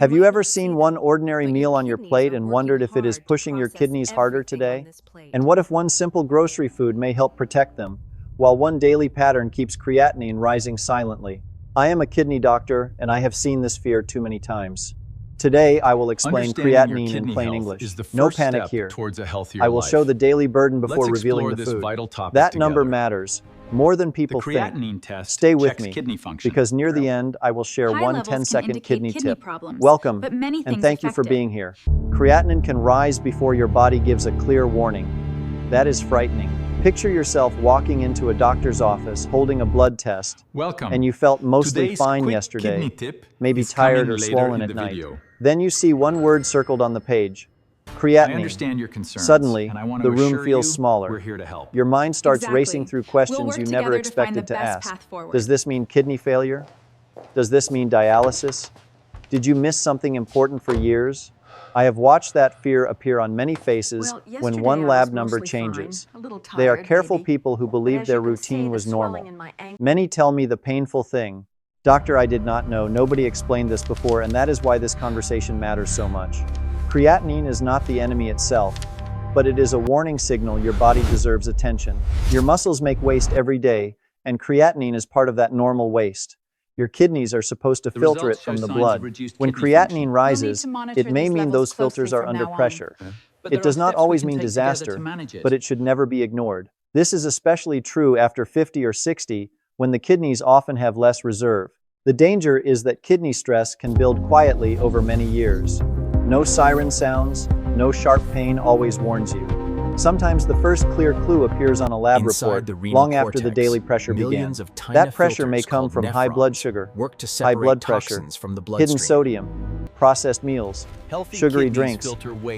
Have you ever seen one ordinary meal on your plate and wondered if it is pushing your kidneys harder today? And what if one simple grocery food may help protect them, while one daily pattern keeps creatinine rising silently? I am a kidney doctor, and I have seen this fear too many times. Today, I will explain creatinine in plain English. No panic here. I will show the daily burden before revealing the food. That number matters more than people think. Stay with me, because near the end, I will share one 10-second kidney tip. Welcome, and thank you for being here. Creatinine can rise before your body gives a clear warning. That is frightening. Picture yourself walking into a doctor's office holding a blood test, and you felt mostly fine yesterday, maybe tired or swollen at night. Then you see one word circled on the page: creatinine. I understand your concerns. Suddenly, and I want the to room assure feels you smaller. We're here to help. Your mind starts Exactly. racing through questions We'll work you never together to find expected the to best ask. path forward. Does this mean kidney failure? Does this mean dialysis? Did you miss something important for years? I have watched that fear appear on many faces when one lab number changes. They are careful people who believe their routine was normal. Many tell me the painful thing: "Doctor, I did not know, nobody explained this before," and that is why this conversation matters so much. Creatinine is not the enemy itself, but it is a warning signal your body deserves attention. Your muscles make waste every day, and creatinine is part of that normal waste. Your kidneys are supposed to filter it from the blood. When creatinine rises, it may mean those filters are under pressure. It does not always mean disaster, but it should never be ignored. This is especially true after 50 or 60, when the kidneys often have less reserve. The danger is that kidney stress can build quietly over many years. No siren sounds, no sharp pain always warns you. Sometimes the first clear clue appears on a lab report long after the daily pressure began. That pressure may come from high blood sugar, high blood pressure, hidden sodium, processed meals, sugary drinks,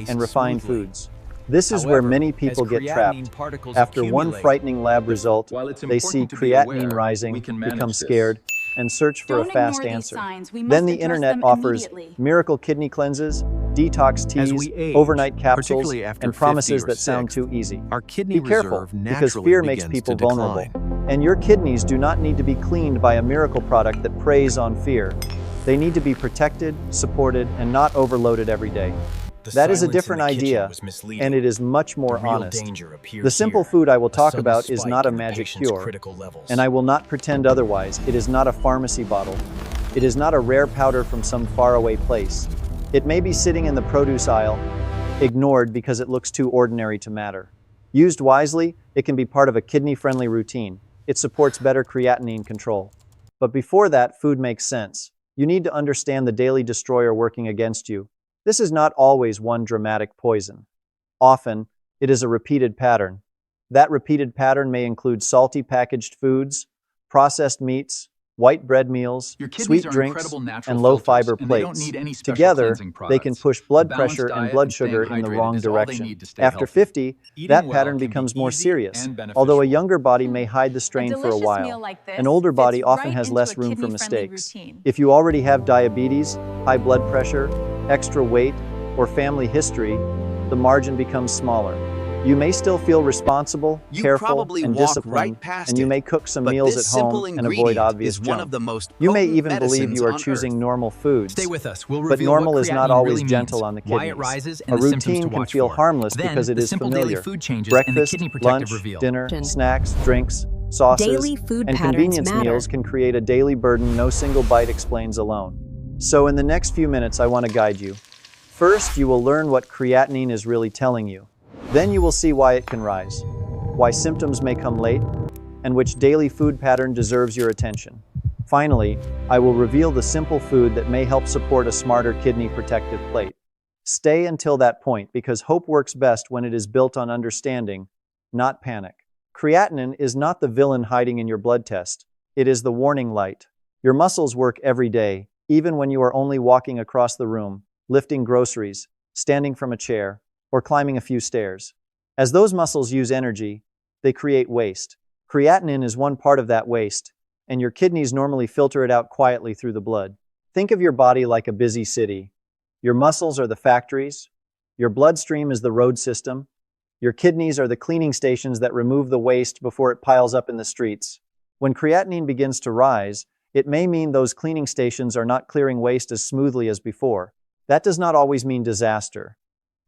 and refined foods. This is where many people get trapped. After one frightening lab result, they see creatinine rising, become scared, and search for a fast answer. Then the internet offers miracle kidney cleanses, detox teas, overnight capsules, and promises that sound too easy. Be careful, because fear makes people vulnerable. And your kidneys do not need to be cleaned by a miracle product that preys on fear. They need to be protected, supported, and not overloaded every day. That is a different idea, and it is much more honest. The simple food I will talk about is not a magic cure, and I will not pretend otherwise. It is not a pharmacy bottle. It is not a rare powder from some faraway place. It may be sitting in the produce aisle, ignored because it looks too ordinary to matter. Used wisely, it can be part of a kidney-friendly routine. It supports better creatinine control. But before that, food makes sense. You need to understand the daily destroyer working against you. This is not always one dramatic poison. Often, it is a repeated pattern. That repeated pattern may include salty packaged foods, processed meats, white bread meals, sweet drinks, and low-fiber plates. Together, they can push blood pressure and blood sugar in the wrong direction. After 50, that pattern becomes more serious. Although a younger body may hide the strain for a while, an older body often has less room for mistakes. If you already have diabetes, high blood pressure, extra weight, or family history, the margin becomes smaller. You may still feel responsible, careful, and disciplined, and you may cook some meals at home and avoid obvious junk. You may even believe you are choosing normal foods, but normal is not always gentle on the kidneys. A routine can feel harmless because it is familiar. Breakfast, lunch, dinner, snacks, drinks, sauces, and convenience meals can create a daily burden no single bite explains alone. So in the next few minutes, I want to guide you. First, you will learn what creatinine is really telling you. Then you will see why it can rise, why symptoms may come late, and which daily food pattern deserves your attention. Finally, I will reveal the simple food that may help support a smarter kidney protective plate. Stay until that point, because hope works best when it is built on understanding, not panic. Creatinine is not the villain hiding in your blood test. It is the warning light. Your muscles work every day, even when you are only walking across the room, lifting groceries, standing from a chair, or climbing a few stairs. As those muscles use energy, they create waste. Creatinine is one part of that waste, and your kidneys normally filter it out quietly through the blood. Think of your body like a busy city. Your muscles are the factories, your bloodstream is the road system, your kidneys are the cleaning stations that remove the waste before it piles up in the streets. When creatinine begins to rise, It may mean those cleaning stations are not clearing waste as smoothly as before. That does not always mean disaster,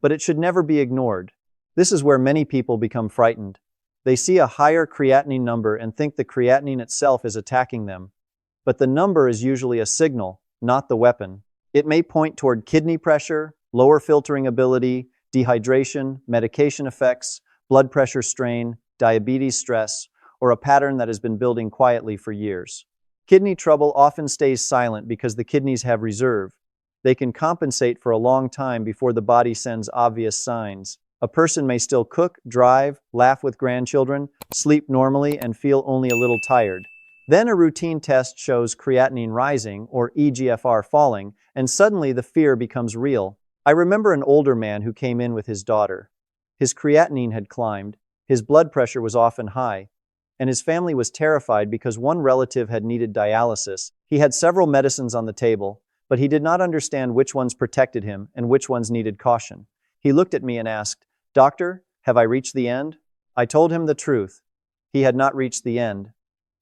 but it should never be ignored. This is where many people become frightened. They see a higher creatinine number and think the creatinine itself is attacking them. But the number is usually a signal, not the weapon. It may point toward kidney pressure, lower filtering ability, dehydration, medication effects, blood pressure strain, diabetes stress, or a pattern that has been building quietly for years. Kidney trouble often stays silent because the kidneys have reserve. They can compensate for a long time before the body sends obvious signs. A person may still cook, drive, laugh with grandchildren, sleep normally, and feel only a little tired. Then a routine test shows creatinine rising or eGFR falling, and suddenly the fear becomes real. I remember an older man who came in with his daughter. His creatinine had climbed, his blood pressure was often high, and his family was terrified because one relative had needed dialysis. He had several medicines on the table, but he did not understand which ones protected him and which ones needed caution. He looked at me and asked, "Doctor, have I reached the end?" I told him the truth. He had not reached the end,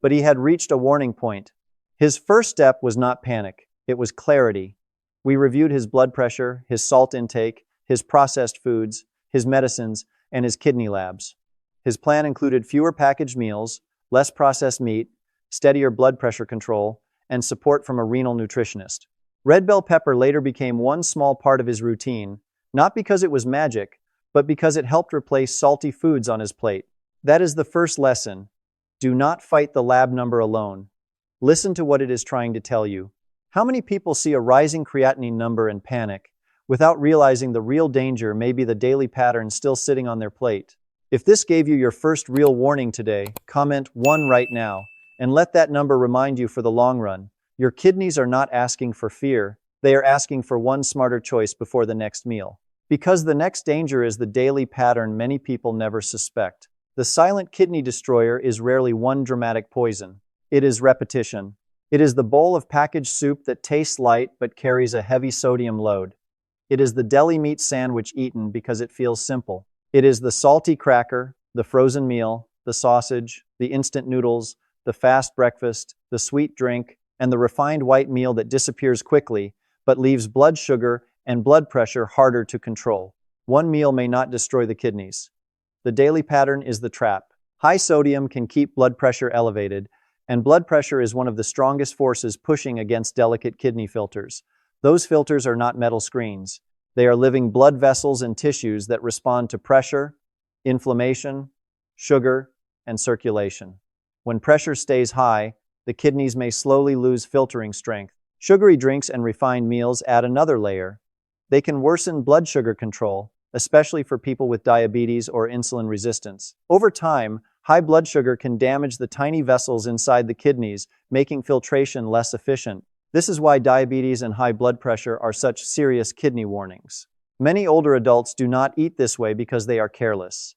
but he had reached a warning point. His first step was not panic, it was clarity. We reviewed his blood pressure, his salt intake, his processed foods, his medicines, and his kidney labs. His plan included fewer packaged meals, less processed meat, steadier blood pressure control, and support from a renal nutritionist. Red bell pepper later became one small part of his routine, not because it was magic, but because it helped replace salty foods on his plate. That is the first lesson. Do not fight the lab number alone. Listen to what it is trying to tell you. How many people see a rising creatinine number and panic, without realizing the real danger may be the daily pattern still sitting on their plate? If this gave you your first real warning today, comment 1 right now, and let that number remind you for the long run. Your kidneys are not asking for fear, they are asking for one smarter choice before the next meal. Because the next danger is the daily pattern many people never suspect. The silent kidney destroyer is rarely one dramatic poison. It is repetition. It is the bowl of packaged soup that tastes light but carries a heavy sodium load. It is the deli meat sandwich eaten because it feels simple. It is the salty cracker, the frozen meal, the sausage, the instant noodles, the fast breakfast, the sweet drink, and the refined white meal that disappears quickly but leaves blood sugar and blood pressure harder to control. One meal may not destroy the kidneys. The daily pattern is the trap. High sodium can keep blood pressure elevated, and blood pressure is one of the strongest forces pushing against delicate kidney filters. Those filters are not metal screens. They are living blood vessels and tissues that respond to pressure, inflammation, sugar, and circulation. When pressure stays high, the kidneys may slowly lose filtering strength. Sugary drinks and refined meals add another layer. They can worsen blood sugar control, especially for people with diabetes or insulin resistance. Over time, high blood sugar can damage the tiny vessels inside the kidneys, making filtration less efficient. This is why diabetes and high blood pressure are such serious kidney warnings. Many older adults do not eat this way because they are careless.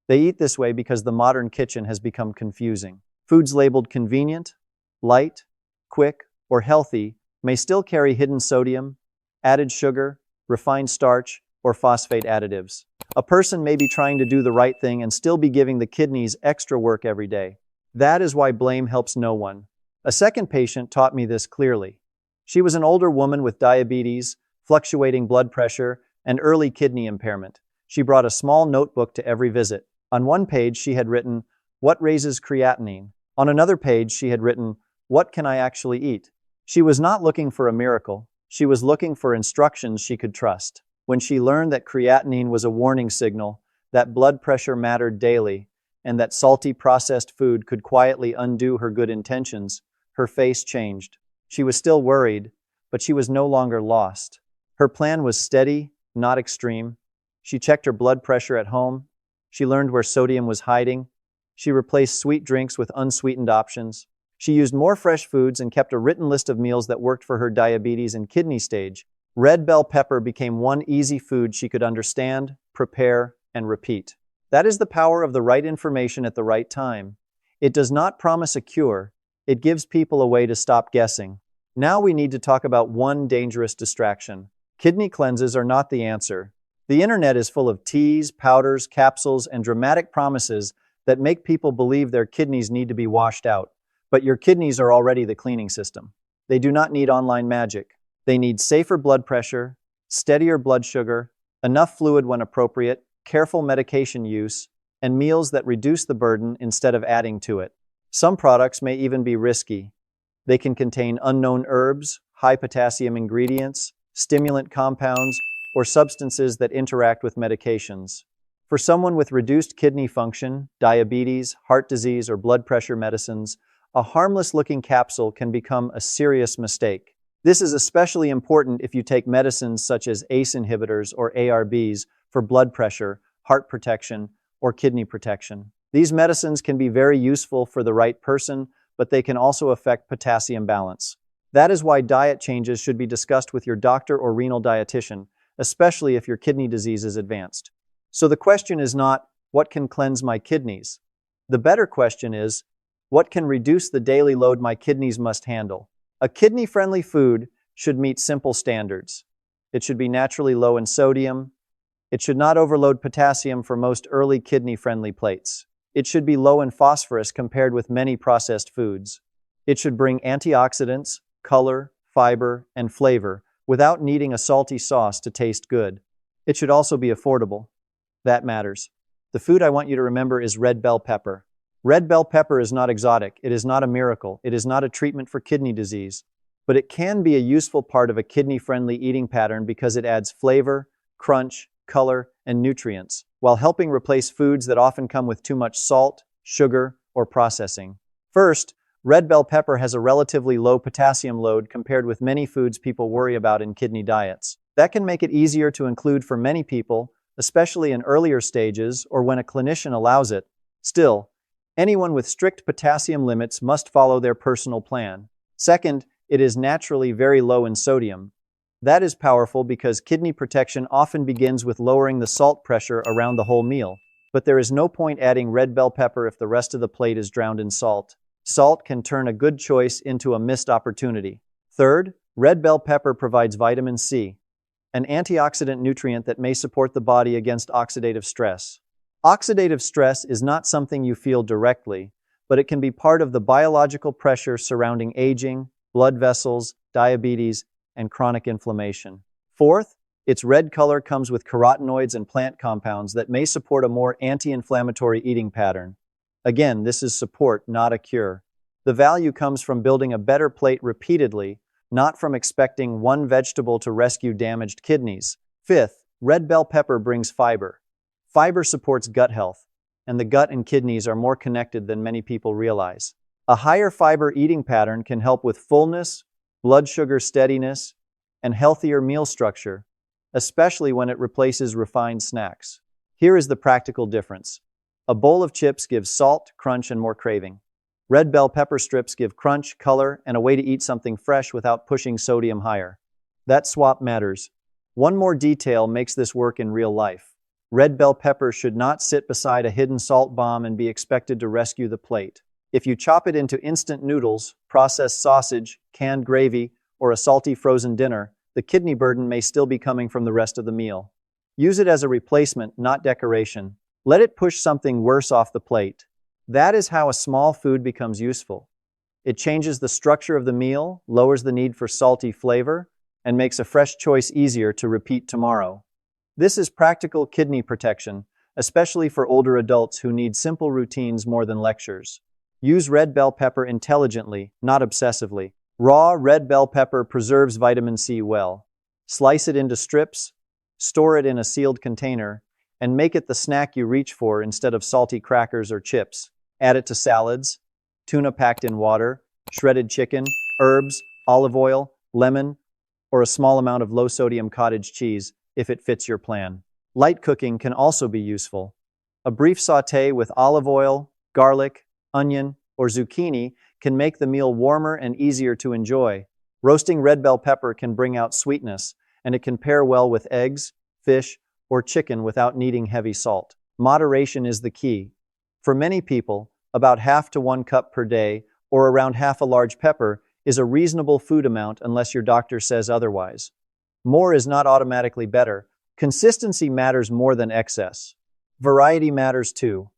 They eat this way because the modern kitchen has become confusing. Foods labeled convenient, light, quick, or healthy may still carry hidden sodium, added sugar, refined starch, or phosphate additives. A person may be trying to do the right thing and still be giving the kidneys extra work every day. That is why blame helps no one. A second patient taught me this clearly. She was an older woman with diabetes, fluctuating blood pressure, and early kidney impairment. She brought a small notebook to every visit. On one page, she had written, "What raises creatinine?" On another page, she had written, "What can I actually eat?" She was not looking for a miracle. She was looking for instructions she could trust. When she learned that creatinine was a warning signal, that blood pressure mattered daily, and that salty processed food could quietly undo her good intentions, her face changed. She was still worried, but she was no longer lost. Her plan was steady, not extreme. She checked her blood pressure at home. She learned where sodium was hiding. She replaced sweet drinks with unsweetened options. She used more fresh foods and kept a written list of meals that worked for her diabetes and kidney stage. Red bell pepper became one easy food she could understand, prepare, and repeat. That is the power of the right information at the right time. It does not promise a cure. It gives people a way to stop guessing. Now we need to talk about one dangerous distraction. Kidney cleanses are not the answer. The internet is full of teas, powders, capsules, and dramatic promises that make people believe their kidneys need to be washed out. But your kidneys are already the cleaning system. They do not need online magic. They need safer blood pressure, steadier blood sugar, enough fluid when appropriate, careful medication use, and meals that reduce the burden instead of adding to it. Some products may even be risky. They can contain unknown herbs, high potassium ingredients, stimulant compounds, or substances that interact with medications. For someone with reduced kidney function, diabetes, heart disease, or blood pressure medicines, a harmless-looking capsule can become a serious mistake. This is especially important if you take medicines such as ACE inhibitors or ARBs for blood pressure, heart protection, or kidney protection. These medicines can be very useful for the right person, but they can also affect potassium balance. That is why diet changes should be discussed with your doctor or renal dietitian, especially if your kidney disease is advanced. So the question is not, what can cleanse my kidneys? The better question is, what can reduce the daily load my kidneys must handle? A kidney-friendly food should meet simple standards. It should be naturally low in sodium. It should not overload potassium for most early kidney-friendly plates. It should be low in phosphorus compared with many processed foods. It should bring antioxidants, color, fiber, and flavor without needing a salty sauce to taste good. It should also be affordable. That matters. The food I want you to remember is red bell pepper. Red bell pepper is not exotic, it is not a miracle, it is not a treatment for kidney disease, but it can be a useful part of a kidney-friendly eating pattern because it adds flavor, crunch, color, and nutrients, while helping replace foods that often come with too much salt, sugar, or processing. First, red bell pepper has a relatively low potassium load compared with many foods people worry about in kidney diets. That can make it easier to include for many people, especially in earlier stages or when a clinician allows it. Still, anyone with strict potassium limits must follow their personal plan. Second, it is naturally very low in sodium. That is powerful because kidney protection often begins with lowering the salt pressure around the whole meal. But there is no point adding red bell pepper if the rest of the plate is drowned in salt. Salt can turn a good choice into a missed opportunity. Third, red bell pepper provides vitamin C, an antioxidant nutrient that may support the body against oxidative stress. Oxidative stress is not something you feel directly, but it can be part of the biological pressure surrounding aging, blood vessels, diabetes, and chronic inflammation. Fourth, its red color comes with carotenoids and plant compounds that may support a more anti-inflammatory eating pattern. Again, this is support, not a cure. The value comes from building a better plate repeatedly, not from expecting one vegetable to rescue damaged kidneys. Fifth, red bell pepper brings fiber. Fiber supports gut health, and the gut and kidneys are more connected than many people realize. A higher fiber eating pattern can help with fullness, blood sugar steadiness, and healthier meal structure, especially when it replaces refined snacks. Here is the practical difference. A bowl of chips gives salt, crunch, and more craving. Red bell pepper strips give crunch, color, and a way to eat something fresh without pushing sodium higher. That swap matters. One more detail makes this work in real life. Red bell pepper should not sit beside a hidden salt bomb and be expected to rescue the plate. If you chop it into instant noodles, processed sausage, canned gravy, or a salty frozen dinner, the kidney burden may still be coming from the rest of the meal. Use it as a replacement, not decoration. Let it push something worse off the plate. That is how a small food becomes useful. It changes the structure of the meal, lowers the need for salty flavor, and makes a fresh choice easier to repeat tomorrow. This is practical kidney protection, especially for older adults who need simple routines more than lectures. Use red bell pepper intelligently, not obsessively. Raw red bell pepper preserves vitamin C well. Slice it into strips, store it in a sealed container, and make it the snack you reach for instead of salty crackers or chips. Add it to salads, tuna packed in water, shredded chicken, herbs, olive oil, lemon, or a small amount of low-sodium cottage cheese if it fits your plan. Light cooking can also be useful. A brief sauté with olive oil, garlic, onion, or zucchini can make the meal warmer and easier to enjoy. Roasting red bell pepper can bring out sweetness, and it can pair well with eggs, fish, or chicken without needing heavy salt. Moderation is the key. For many people, about half to 1 cup per day, or around half a large pepper, is a reasonable food amount unless your doctor says otherwise. More is not automatically better. Consistency matters more than excess. Variety matters too.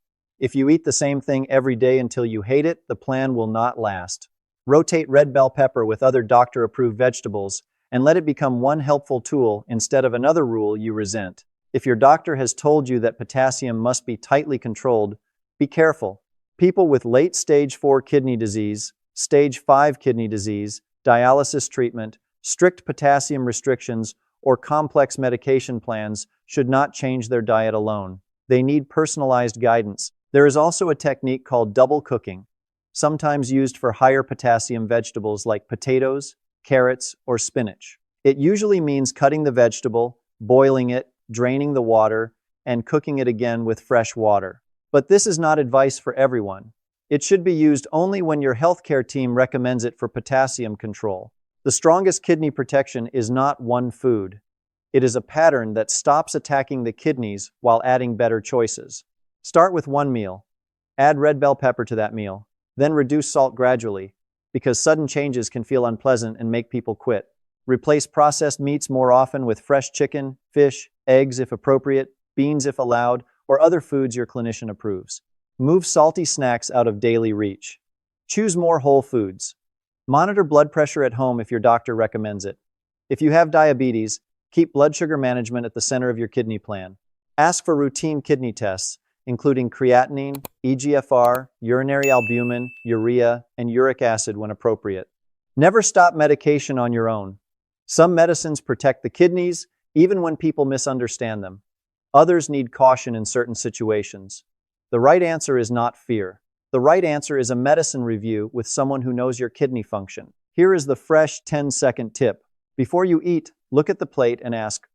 If you eat the same thing every day until you hate it, the plan will not last. Rotate red bell pepper with other doctor-approved vegetables and let it become one helpful tool instead of another rule you resent. If your doctor has told you that potassium must be tightly controlled, be careful. People with late stage 4 kidney disease, stage 5 kidney disease, dialysis treatment, strict potassium restrictions, or complex medication plans should not change their diet alone. They need personalized guidance. There is also a technique called double cooking, sometimes used for higher potassium vegetables like potatoes, carrots, or spinach. It usually means cutting the vegetable, boiling it, draining the water, and cooking it again with fresh water. But this is not advice for everyone. It should be used only when your healthcare team recommends it for potassium control. The strongest kidney protection is not one food. It is a pattern that stops attacking the kidneys while adding better choices. Start with one meal. Add red bell pepper to that meal. Then reduce salt gradually, because sudden changes can feel unpleasant and make people quit. Replace processed meats more often with fresh chicken, fish, eggs if appropriate, beans if allowed, or other foods your clinician approves. Move salty snacks out of daily reach. Choose more whole foods. Monitor blood pressure at home if your doctor recommends it. If you have diabetes, keep blood sugar management at the center of your kidney plan. Ask for routine kidney tests, including creatinine, eGFR, urinary albumin, urea, and uric acid when appropriate. Never stop medication on your own. Some medicines protect the kidneys, even when people misunderstand them. Others need caution in certain situations. The right answer is not fear. The right answer is a medicine review with someone who knows your kidney function. Here is the fresh 10-second tip. Before you eat, look at the plate and ask,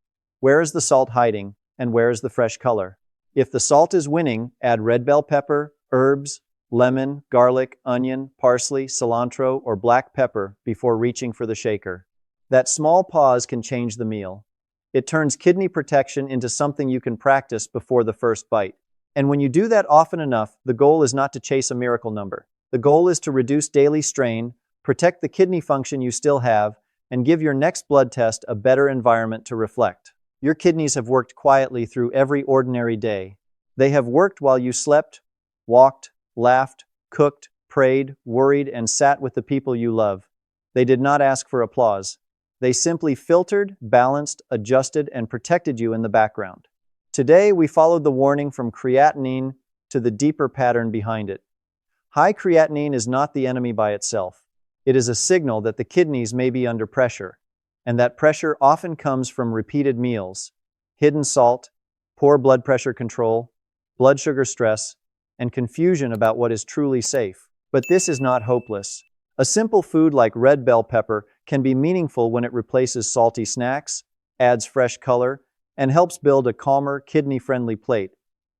where is the salt hiding and where is the fresh color? If the salt is winning, add red bell pepper, herbs, lemon, garlic, onion, parsley, cilantro, or black pepper before reaching for the shaker. That small pause can change the meal. It turns kidney protection into something you can practice before the first bite. And when you do that often enough, the goal is not to chase a miracle number. The goal is to reduce daily strain, protect the kidney function you still have, and give your next blood test a better environment to reflect. Your kidneys have worked quietly through every ordinary day. They have worked while you slept, walked, laughed, cooked, prayed, worried, and sat with the people you love. They did not ask for applause. They simply filtered, balanced, adjusted, and protected you in the background. Today, we followed the warning from creatinine to the deeper pattern behind it. High creatinine is not the enemy by itself. It is a signal that the kidneys may be under pressure, and that pressure often comes from repeated meals, hidden salt, poor blood pressure control, blood sugar stress, and confusion about what is truly safe. But this is not hopeless. A simple food like red bell pepper can be meaningful when it replaces salty snacks, adds fresh color, and helps build a calmer, kidney-friendly plate.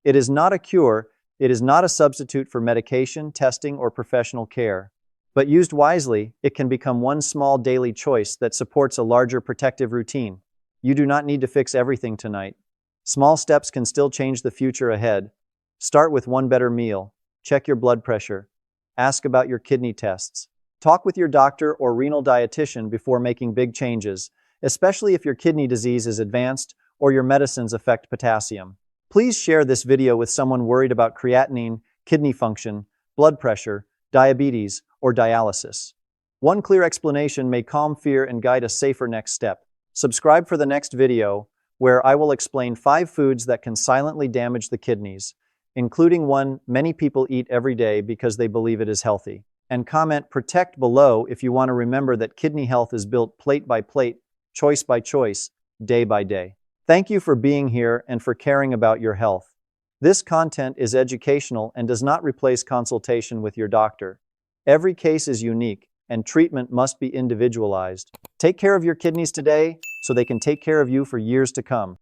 It is not a cure, it is not a substitute for medication, testing, or professional care. But used wisely, it can become one small daily choice that supports a larger protective routine. You do not need to fix everything tonight. Small steps can still change the future ahead. Start with one better meal. Check your blood pressure. Ask about your kidney tests. Talk with your doctor or renal dietitian before making big changes, especially if your kidney disease is advanced or your medicines affect potassium. Please share this video with someone worried about creatinine, kidney function, blood pressure, diabetes, or dialysis. One clear explanation may calm fear and guide a safer next step. Subscribe for the next video, where I will explain 5 foods that can silently damage the kidneys, including one many people eat every day because they believe it is healthy. And comment "protect" below if you want to remember that kidney health is built plate by plate, choice by choice, day by day. Thank you for being here and for caring about your health. This content is educational and does not replace consultation with your doctor. Every case is unique, and treatment must be individualized. Take care of your kidneys today so they can take care of you for years to come.